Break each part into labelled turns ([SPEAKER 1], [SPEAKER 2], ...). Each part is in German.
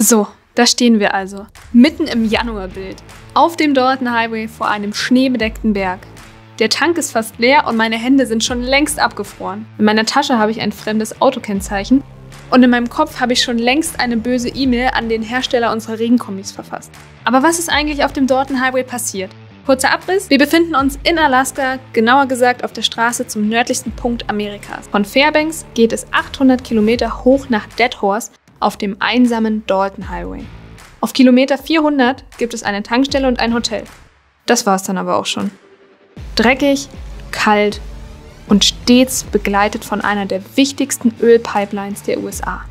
[SPEAKER 1] So, da stehen wir also. Mitten im Januarbild. Auf dem Dalton Highway vor einem schneebedeckten Berg. Der Tank ist fast leer und meine Hände sind schon längst abgefroren. In meiner Tasche habe ich ein fremdes Autokennzeichen und in meinem Kopf habe ich schon längst eine böse E-Mail an den Hersteller unserer Regenkombis verfasst. Aber was ist eigentlich auf dem Dalton Highway passiert? Kurzer Abriss, wir befinden uns in Alaska, genauer gesagt auf der Straße zum nördlichsten Punkt Amerikas. Von Fairbanks geht es 800 Kilometer hoch nach Dead Horse auf dem einsamen Dalton Highway. Auf Kilometer 400 gibt es eine Tankstelle und ein Hotel. Das war's dann aber auch schon. Dreckig, kalt und stets begleitet von einer der wichtigsten Ölpipelines der USA.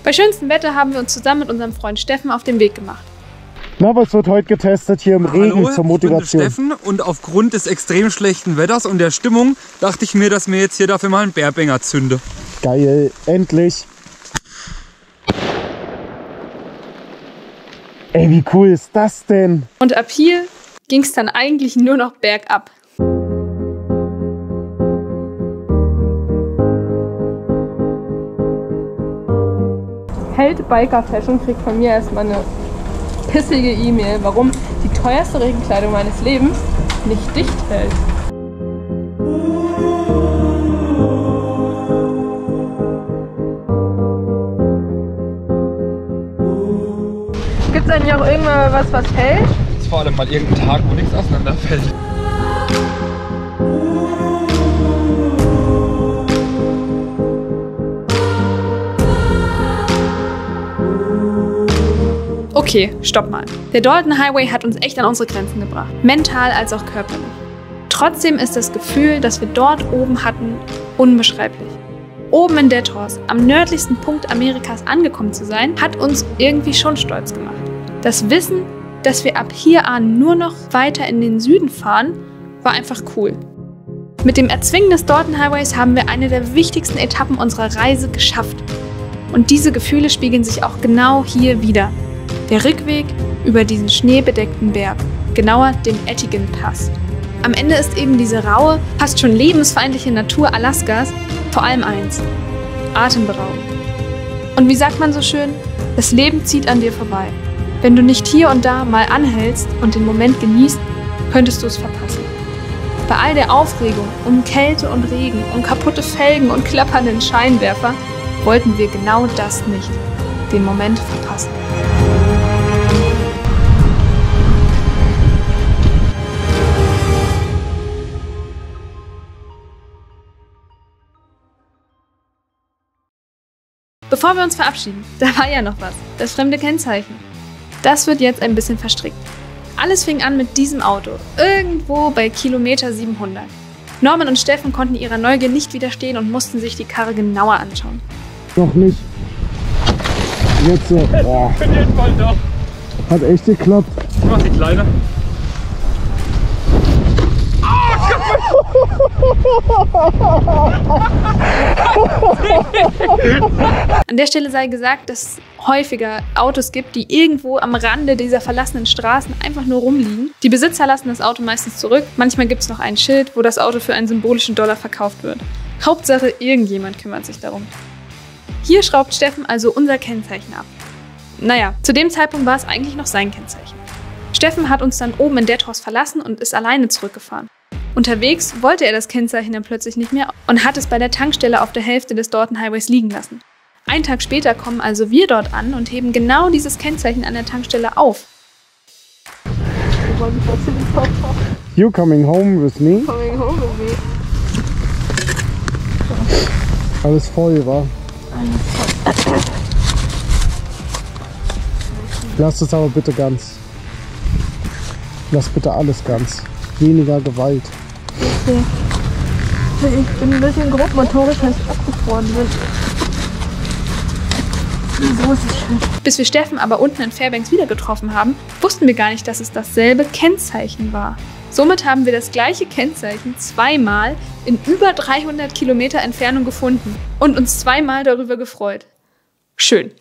[SPEAKER 1] Bei schönstem Wetter haben wir uns zusammen mit unserem Freund Steffen auf den Weg gemacht.
[SPEAKER 2] Na, was wird heute getestet hier im Regen?
[SPEAKER 3] Hallo,
[SPEAKER 2] zur Motivation?
[SPEAKER 3] Ich bin Steffen und aufgrund des extrem schlechten Wetters und der Stimmung dachte ich mir, dass mir jetzt hier dafür mal einen Bärbänger zünde.
[SPEAKER 2] Geil, endlich! Ey, wie cool ist das denn?
[SPEAKER 1] Und ab hier ging es dann eigentlich nur noch bergab. Held Biker Fashion kriegt von mir erstmal eine pissige E-Mail, warum die teuerste Regenkleidung meines Lebens nicht dicht hält. Gibt es eigentlich auch irgendwann was hält?
[SPEAKER 3] Das ist vor allem mal irgendein Tag, wo nichts auseinanderfällt.
[SPEAKER 1] Okay, stopp mal. Der Dalton Highway hat uns echt an unsere Grenzen gebracht. Mental als auch körperlich. Trotzdem ist das Gefühl, das wir dort oben hatten, unbeschreiblich. Oben in Dead Horse, am nördlichsten Punkt Amerikas angekommen zu sein, hat uns irgendwie schon stolz gemacht. Das Wissen, dass wir ab hier an nur noch weiter in den Süden fahren, war einfach cool. Mit dem Erzwingen des Dalton Highways haben wir eine der wichtigsten Etappen unserer Reise geschafft. Und diese Gefühle spiegeln sich auch genau hier wider. Der Rückweg über diesen schneebedeckten Berg, genauer den Etigan Pass. Am Ende ist eben diese raue, fast schon lebensfeindliche Natur Alaskas vor allem eins: atemberaubend. Und wie sagt man so schön, das Leben zieht an dir vorbei. Wenn du nicht hier und da mal anhältst und den Moment genießt, könntest du es verpassen. Bei all der Aufregung um Kälte und Regen, um kaputte Felgen und klappernden Scheinwerfer wollten wir genau das nicht: den Moment verpassen. Bevor wir uns verabschieden, da war ja noch was, das fremde Kennzeichen. Das wird jetzt ein bisschen verstrickt. Alles fing an mit diesem Auto, irgendwo bei Kilometer 700. Norman und Steffen konnten ihrer Neugier nicht widerstehen und mussten sich die Karre genauer anschauen.
[SPEAKER 2] Noch nicht. Jetzt so. Boah.
[SPEAKER 3] Auf jeden Fall doch.
[SPEAKER 2] Hat echt geklappt.
[SPEAKER 3] Ich mach die kleine.
[SPEAKER 1] An der Stelle sei gesagt, dass es häufiger Autos gibt, die irgendwo am Rande dieser verlassenen Straßen einfach nur rumliegen. Die Besitzer lassen das Auto meistens zurück. Manchmal gibt es noch ein Schild, wo das Auto für einen symbolischen $1 verkauft wird. Hauptsache, irgendjemand kümmert sich darum. Hier schraubt Steffen also unser Kennzeichen ab. Naja, zu dem Zeitpunkt war es eigentlich noch sein Kennzeichen. Steffen hat uns dann oben in Dead Horse verlassen und ist alleine zurückgefahren. Unterwegs wollte er das Kennzeichen dann plötzlich nicht mehr und hat es bei der Tankstelle auf der Hälfte des Dalton Highways liegen lassen. Einen Tag später kommen also wir dort an und heben genau dieses Kennzeichen an der Tankstelle auf.
[SPEAKER 2] You coming home with me?
[SPEAKER 1] Coming home with me.
[SPEAKER 2] Alles voll, wa? Lass es aber bitte ganz. Lass bitte alles ganz. Weniger Gewalt.
[SPEAKER 1] Okay. Ich bin ein bisschen grobmotorisch, weil ich abgefroren bin. So ist es schön. Bis wir Steffen aber unten in Fairbanks wieder getroffen haben, wussten wir gar nicht, dass es dasselbe Kennzeichen war. Somit haben wir das gleiche Kennzeichen zweimal in über 300 Kilometer Entfernung gefunden und uns zweimal darüber gefreut. Schön.